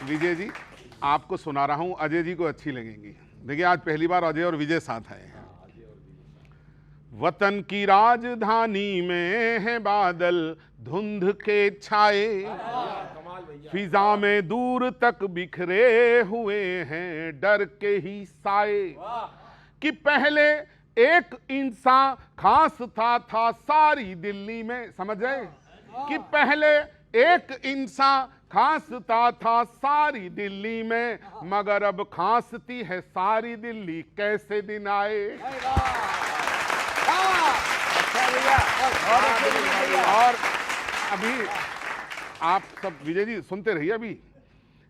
विजय जी, आपको सुना रहा हूं, अजय जी को अच्छी लगेंगी। देखिए, आज पहली बार अजय और विजय साथ आए हैं। वतन की राजधानी में है बादल धुंध के छाए, फिजा में दूर तक बिखरे हुए हैं डर के ही साए। कि पहले एक इंसान खास था सारी दिल्ली में, समझ रहे? कि पहले एक इंसान खांसता था सारी दिल्ली में, मगर अब खांसती है सारी दिल्ली, कैसे दिन आए। और अभी आप सब विजय जी सुनते रहिए, अभी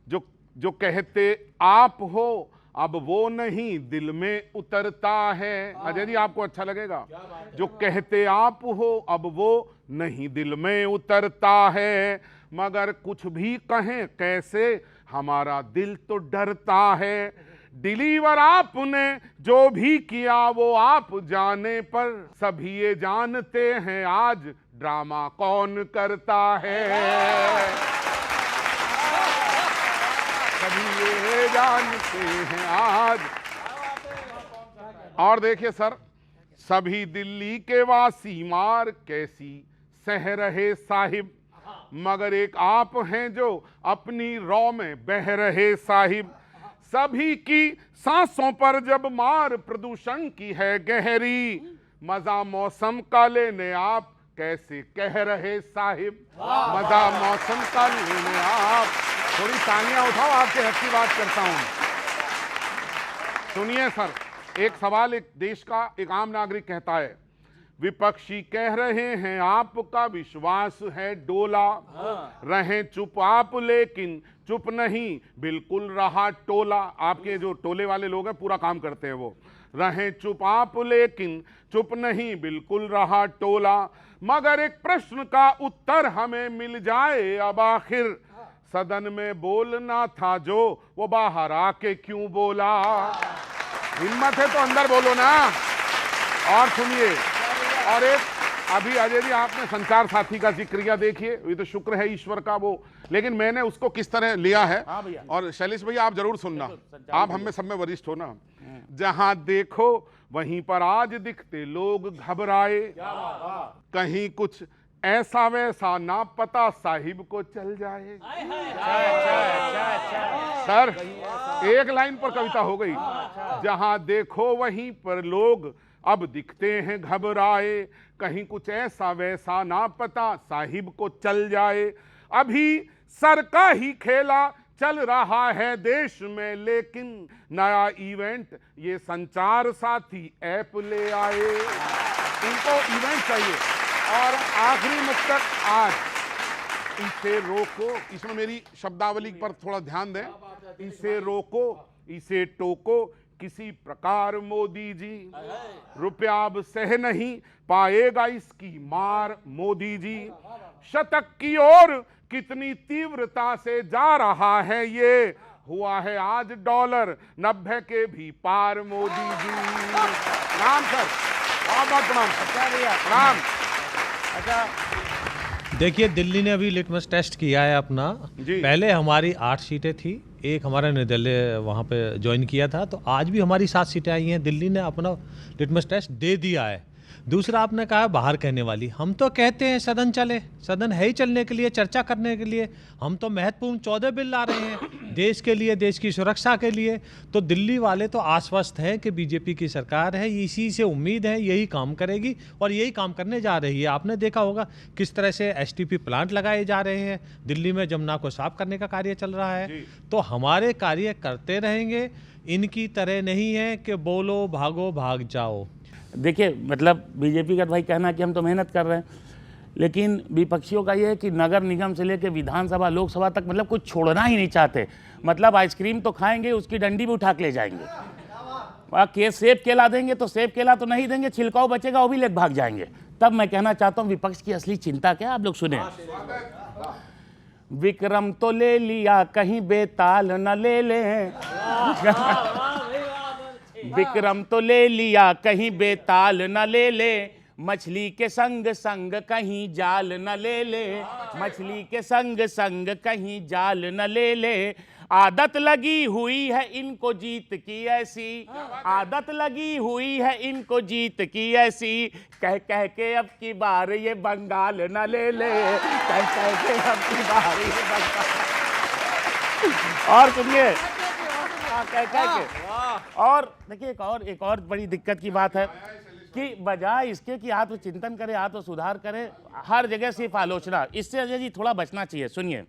जो कहते आप हो अब वो नहीं दिल में उतरता है। अजय जी, आपको अच्छा लगेगा। जो कहते आप हो अब वो नहीं दिल में उतरता है, मगर कुछ भी कहें कैसे हमारा दिल तो डरता है। डिलीवर आपने जो भी किया वो आप जाने पर, सभी ये जानते हैं आज ड्रामा कौन करता है। सभी ये जानते हैं आज। और देखिए सर, सभी दिल्ली के वासी मार कैसी सह रहे साहिब, मगर एक आप हैं जो अपनी रौ में बह रहे साहिब। सभी की सांसों पर जब मार प्रदूषण की है गहरी, मजा मौसम का लेने आप कैसे कह रहे साहिब। मजा मौसम का लेने आप, थोड़ी तालियां उठाओ, आपके हक की बात करता हूं। सुनिए सर, एक सवाल एक देश का एक आम नागरिक कहता है, विपक्षी कह रहे हैं आपका विश्वास है डोला, रहें चुप आप लेकिन चुप नहीं बिल्कुल रहा टोला। आपके जो टोले वाले लोग हैं पूरा काम करते हैं वो। रहें चुप आप लेकिन चुप नहीं बिल्कुल रहा टोला, मगर एक प्रश्न का उत्तर हमें मिल जाए अब आखिर, सदन में बोलना था जो वो बाहर आके क्यों बोला। हिम्मत है तो अंदर बोलो ना। और सुनिए, और एक अभी अजय जी आपने संचार साथी का जिक्र किया, देखिए ये तो शुक्र है ईश्वर का वो, लेकिन मैंने उसको किस तरह लिया है। और शैलेश भैया आप जरूर सुनना, आप हम में सब में वरिष्ठ हो ना। जहां देखो वहीं पर आज दिखते लोग घबराए, कहीं कुछ ऐसा वैसा ना पता साहिब को चल जाए। सर एक लाइन पर कविता हो गई। जहां देखो वहीं पर लोग अब दिखते हैं घबराए, कहीं कुछ ऐसा वैसा ना पता साहिब को चल जाए। अभी सर का ही खेला चल रहा है देश में, लेकिन नया इवेंट ये संचार साथी ऐप ले आए। इनको इवेंट चाहिए। और आखिरी मुक्तक आज, इसे रोको, इसमें मेरी शब्दावली पर थोड़ा ध्यान दें। इसे रोको इसे टोको किसी प्रकार मोदी जी, रुपया अब सह नहीं पाएगा इसकी मार मोदी जी। शतक की ओर कितनी तीव्रता से जा रहा है ये, हुआ है आज डॉलर 90 के भी पार मोदी जी। प्रणाम सर, बहुत बहुत प्रणाम। अच्छा भैया प्रणाम। अच्छा देखिए, दिल्ली ने अभी लिटमस टेस्ट किया है अपना। पहले हमारी 8 सीटें थी, एक हमारा निर्दलीय वहाँ पे ज्वाइन किया था, तो आज भी हमारी 7 सीटें आई हैं। दिल्ली ने अपना लिटमस टेस्ट दे दिया है। दूसरा आपने कहा बाहर कहने वाली, हम तो कहते हैं सदन चले, सदन है ही चलने के लिए, चर्चा करने के लिए। हम तो महत्वपूर्ण 14 बिल ला रहे हैं देश के लिए, देश की सुरक्षा के लिए। तो दिल्ली वाले तो आश्वस्त हैं कि बीजेपी की सरकार है, इसी से उम्मीद है यही काम करेगी और यही काम करने जा रही है। आपने देखा होगा किस तरह से एसटीपी प्लांट लगाए जा रहे हैं, दिल्ली में जमुना को साफ करने का कार्य चल रहा है। तो हमारे कार्य करते रहेंगे, इनकी तरह नहीं है कि बोलो भागो भाग जाओ। देखिए, मतलब बीजेपी का भाई कहना कि हम तो मेहनत कर रहे हैं, लेकिन विपक्षियों का ये है कि नगर निगम से लेकर विधानसभा लोकसभा तक मतलब कुछ छोड़ना ही नहीं चाहते। मतलब आइसक्रीम तो खाएंगे, उसकी डंडी भी उठा के ले जाएंगे। सेब केला देंगे तो सेब केला तो नहीं देंगे, छिलकाओ बचेगा वो भी लेकर भाग जाएंगे। तब मैं कहना चाहता हूँ विपक्ष की असली चिंता क्या, आप लोग सुने। विक्रम तो ले लिया कहीं बेताल न ले लें, विक्रम तो ले लिया कहीं बेताल न ले ले, मछली के संग संग कहीं जाल न ले ले, मछली के संग संग कहीं जाल न ले ले। आदत लगी हुई है इनको जीत की ऐसी, आदत लगी हुई है इनको जीत की ऐसी, कह कह के अब की बार ये बंगाल न ले ले, कह कह के अब की बार ये बंगाल। और सुनिए, कह कह के। और देखिए एक और बड़ी दिक्कत की बात है कि बजाय इसके कि आत्मचिंतन करे, आत्म सुधार करे, हर जगह सिर्फ आलोचना, इससे अजय जी थोड़ा बचना चाहिए। सुनिए,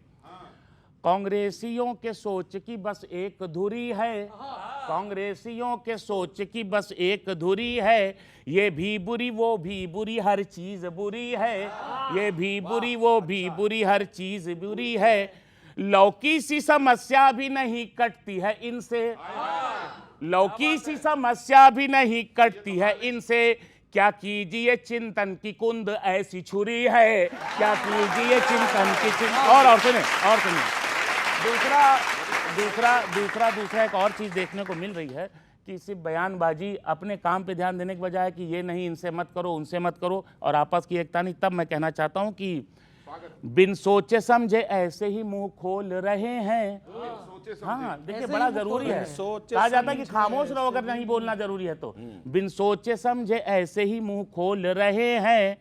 कांग्रेसियों के सोच की बस एक धुरी है, कांग्रेसियों के सोच की बस एक धुरी है, ये भी बुरी वो भी बुरी हर चीज बुरी है, ये भी बुरी वो भी बुरी हर चीज बुरी है, लौकी सी समस्या भी नहीं कटती है इनसे, लौकी सी समस्या भी नहीं कटती है इनसे, क्या कीजिए चिंतन की कुंद ऐसी छुरी है, क्या कीजिए चिंतन की और सुनिए दूसरा एक और चीज देखने को मिल रही है कि सिर्फ बयानबाजी, अपने काम पे ध्यान देने के बजाय कि ये नहीं इनसे मत करो उनसे मत करो और आपस की एकता नहीं। तब मैं कहना चाहता हूं कि बिन सोचे समझे ऐसे ही मुंह खोल रहे हैं। हाँ देखिए, बड़ा जरूरी है, कहा जाता है कि खामोश रहो अगर नहीं बोलना जरूरी है तो। बिन सोचे समझे ऐसे ही मुंह खोल रहे हैं,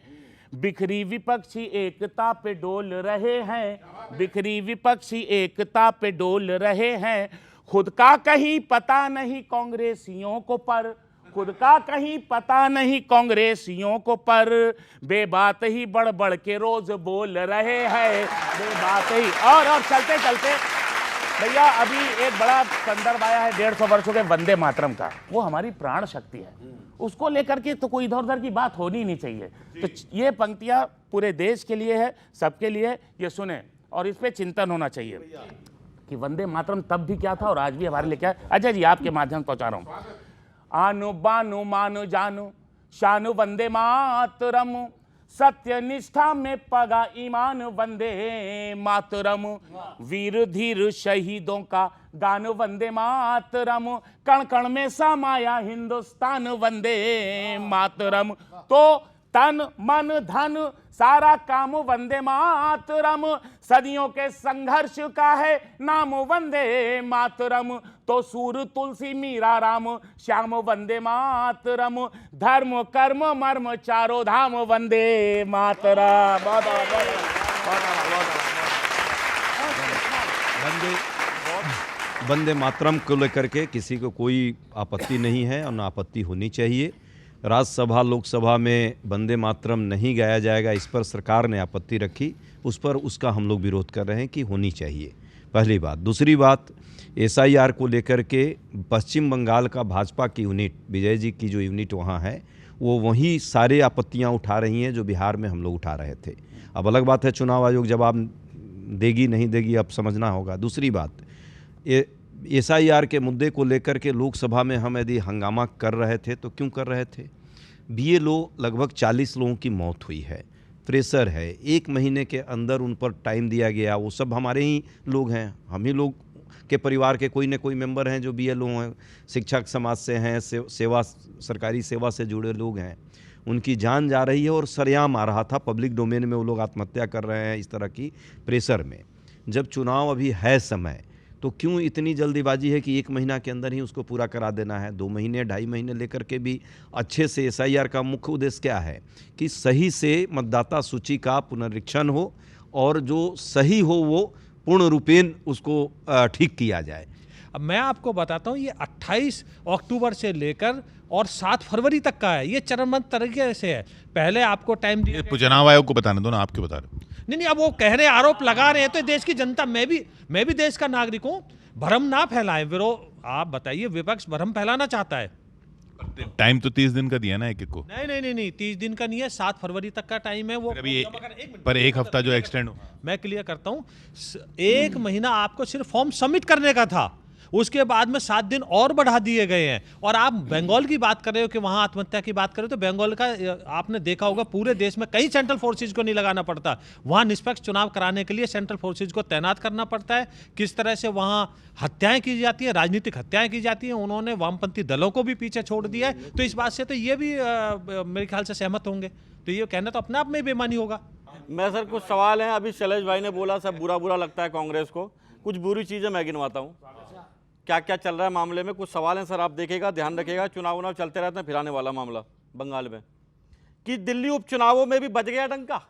बिखरी विपक्षी एकता पे डोल रहे हैं, बिखरी विपक्षी एकता पे डोल रहे हैं, खुद का कहीं पता नहीं कांग्रेसियों को पर, खुद का कहीं पता नहीं कांग्रेसियों को पर, बेबात ही बढ़ बढ़ के रोज बोल रहे हैं, बेबात ही। और चलते चलते भैया अभी एक बड़ा संदर्भ आया है 150 वर्षों के वंदे मातरम का, वो हमारी प्राण शक्ति है, उसको लेकर के तो कोई इधर उधर की बात होनी नहीं चाहिए। तो ये पंक्तियां पूरे देश के लिए है, सबके लिए, ये सुने और इस पे चिंतन होना चाहिए कि वंदे मातरम तब भी क्या था और आज भी हमारे लिए क्या है। अजय जी आपके माध्यम से पहुंचा रहा हूं। आनु बानु मानु जानु शानु वंदे मातरम, सत्य निष्ठा में पगा ईमान वंदे मातरम, वीर धीर शहीदों का गान वंदे मातरम, कण कण में समाया हिंदुस्तान वंदे मातरम, तो तन मन धन सारा काम वंदे मातरम, सदियों के संघर्ष का है नाम वंदे मातरम, तो सूर तुलसी मीरा राम श्याम वंदे मातरम, धर्म कर्म मर्म चारों धाम वंदे मातरम। वंदे मातरम को लेकर के किसी को कोई आपत्ति नहीं है और ना आपत्ति होनी चाहिए। राज्यसभा लोकसभा में वंदे मातरम नहीं गाया जाएगा, इस पर सरकार ने आपत्ति रखी, उस पर उसका हम लोग विरोध कर रहे हैं कि होनी चाहिए, पहली बात। दूसरी बात, SIR को लेकर के पश्चिम बंगाल का भाजपा की यूनिट, विजय जी की जो यूनिट वहाँ है, वो वही सारे आपत्तियाँ उठा रही हैं जो बिहार में हम लोग उठा रहे थे। अब अलग बात है चुनाव आयोग जवाब देगी नहीं देगी, अब समझना होगा। दूसरी बात, SIR के मुद्दे को लेकर के लोकसभा में हम यदि हंगामा कर रहे थे तो क्यों कर रहे थे? BLO लगभग 40 लोगों की मौत हुई है, प्रेशर है, 1 महीने के अंदर उन पर टाइम दिया गया, वो सब हमारे ही लोग हैं, हम ही लोग के परिवार के कोई न कोई मेंबर हैं जो BLO हैं, शिक्षक समाज से हैं, सेवा सरकारी सेवा से जुड़े लोग हैं, उनकी जान जा रही है और सरेआम आ रहा था, पब्लिक डोमेन में वो लोग आत्महत्या कर रहे हैं इस तरह की प्रेशर में। जब चुनाव अभी है समय, तो क्यों इतनी जल्दीबाजी है कि 1 महीना के अंदर ही उसको पूरा करा देना है? 2 महीने 2.5 महीने लेकर के भी अच्छे से SIR का मुख्य उद्देश्य क्या है कि सही से मतदाता सूची का पुनरीक्षण हो और जो सही हो वो पूर्ण रूपेण उसको ठीक किया जाए। अब मैं आपको बताता हूँ, ये 28 अक्टूबर से लेकर और 7 फरवरी तक का है, ये चरणबद्ध तरीके से है। पहले आपको टाइम दिया, चुनाव आयोग को बताने दो ना, आपके बता रहे हो। नहीं, अब वो कह रहे आरोप लगा रहे हैं, तो देश की जनता, मैं भी देश का नागरिक हूँ, भ्रम ना फैलाए। आप बताइए, विपक्ष भ्रम फैलाना चाहता है। टाइम तो 30 दिन का दिया ना एक को। नहीं, 30 दिन का नहीं है, 7 फरवरी तक का टाइम है वो। अभी पर 1 हफ्ता जो एक्सटेंड हो, मैं क्लियर करता हूँ, 1 महीना आपको सिर्फ फॉर्म सबमिट करने का था, उसके बाद में 7 दिन और बढ़ा दिए गए हैं। और आप बंगाल की बात कर रहे हो कि वहां आत्महत्या की बात कर रहे हो, तो बंगाल का आपने देखा होगा, पूरे देश में कई सेंट्रल फोर्सेज को नहीं लगाना पड़ता, वहां निष्पक्ष चुनाव कराने के लिए सेंट्रल फोर्सेज को तैनात करना पड़ता है। किस तरह से वहां हत्याएं की जाती है, राजनीतिक हत्याएं की जाती हैं, उन्होंने वामपंथी दलों को भी पीछे छोड़ दिया है। तो इस बात से तो ये भी मेरे ख्याल से सहमत होंगे, तो ये कहना तो अपने आप में बेईमानी होगा। मैं सर कुछ सवाल हैं। अभी शैलेश भाई ने बोला सब बुरा लगता है कांग्रेस को, कुछ बुरी चीज़ें मैं गिनवाता हूँ क्या क्या चल रहा है मामले में। कुछ सवाल हैं सर, आप देखिएगा, ध्यान रखिएगा। चुनाव चलते रहते हैं, फिर आने वाला मामला बंगाल में कि दिल्ली उपचुनावों में भी बज गया डंका।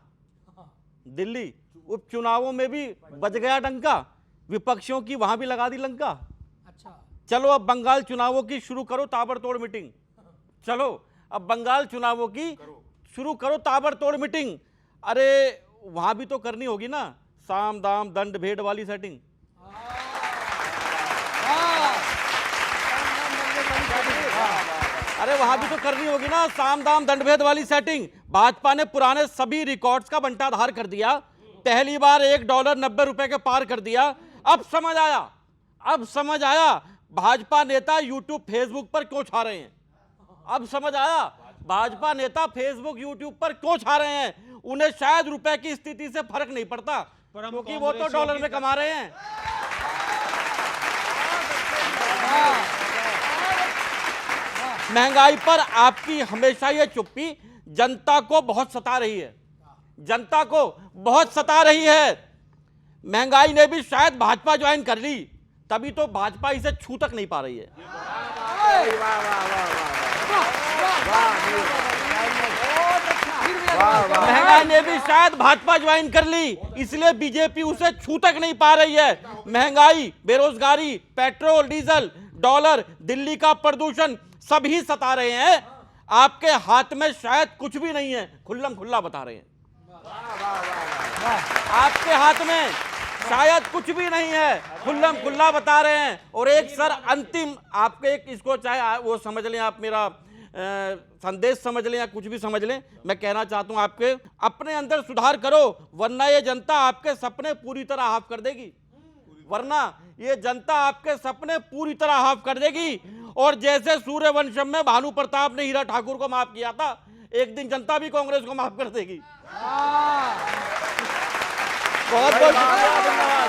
दिल्ली उपचुनावों में भी बज गया डंका, विपक्षियों की वहां भी लगा दी लंका। चलो अब बंगाल चुनावों की शुरू करो ताबड़तोड़ मीटिंग। चलो अब बंगाल चुनावों की शुरू करो ताबड़तोड़ मीटिंग। अरे वहां भी तो करनी होगी ना साम दाम दंड भेद वाली सेटिंग। अरे वहां भी तो करनी होगी ना साम दाम दंड भेद वाली सेटिंग। भाजपा ने पुराने सभी रिकॉर्ड्स का बंटाधार कर दिया। पहली बार $1.90 के पार कर दिया। अब समझ आया भाजपा नेता यूट्यूब फेसबुक पर क्यों छा रहे हैं। अब समझ आया भाजपा नेता फेसबुक यूट्यूब पर क्यों छा रहे हैं। उन्हें शायद रुपए की स्थिति से फर्क नहीं पड़ता, क्योंकि वो तो डॉलर में कमा रहे हैं। महंगाई पर आपकी हमेशा ये चुप्पी जनता को बहुत सता रही है, जनता को बहुत सता रही है। महंगाई ने भी शायद भाजपा ज्वाइन कर ली, तभी तो भाजपा इसे छू तक नहीं पा रही है। महंगाई ने भी शायद भाजपा ज्वाइन कर ली, इसलिए बीजेपी उसे छू तक नहीं पा रही है। महंगाई, बेरोजगारी, पेट्रोल डीजल, डॉलर, दिल्ली का प्रदूषण सभी सता रहे हैं। आपके हाथ में शायद कुछ भी नहीं है, खुल्लम खुल्ला बता रहे हैं। आपके हाथ में शायद कुछ भी नहीं है, खुल्लम खुल्ला बता रहे हैं। और एक सर अंतिम आपके एक इसको चाहे वो समझ लें, आप मेरा संदेश समझ लें या कुछ भी समझ लें, मैं कहना चाहता हूं आपके अपने अंदर सुधार करो, वरना ये जनता आपके सपने पूरी तरह हाफ कर देगी। वरना ये जनता आपके सपने पूरी तरह हाफ कर देगी। और जैसे सूर्यवंशम में भानु प्रताप ने हीरा ठाकुर को माफ किया था, एक दिन जनता भी कांग्रेस को माफ कर देगी। बहुत बहुत धन्यवाद।